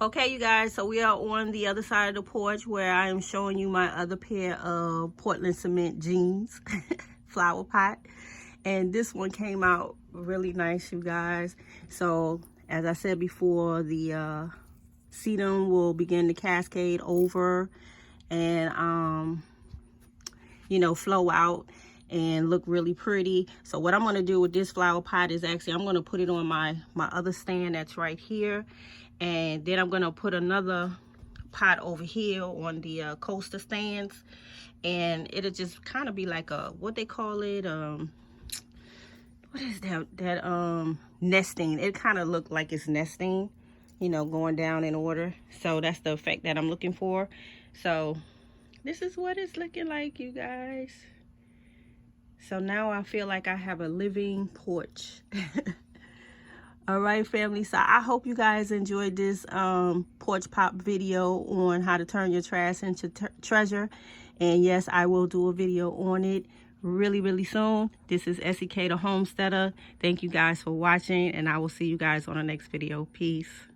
Okay, you guys, so we are on the other side of the porch where I am showing you my other pair of Portland cement jeans flower pot, and this one came out really nice, you guys. So as I said before, the sedum will begin to cascade over and you know, flow out and look really pretty. So what I'm going to do with this flower pot is actually I'm going to put it on my other stand that's right here, and then I'm going to put another pot over here on the coaster stands, and it'll just kind of be like a, what they call it, what is that nesting. It kind of look like it's nesting, you know, going down in order. So that's the effect that I'm looking for. So this is what it's looking like, you guys. So now I feel like I have a living porch. All right, family. So I hope you guys enjoyed this porch pop video on how to turn your trash into treasure. And yes, I will do a video on it really soon. This is Esikhomesteddah. Thank you guys for watching, and I will see you guys on the next video. Peace.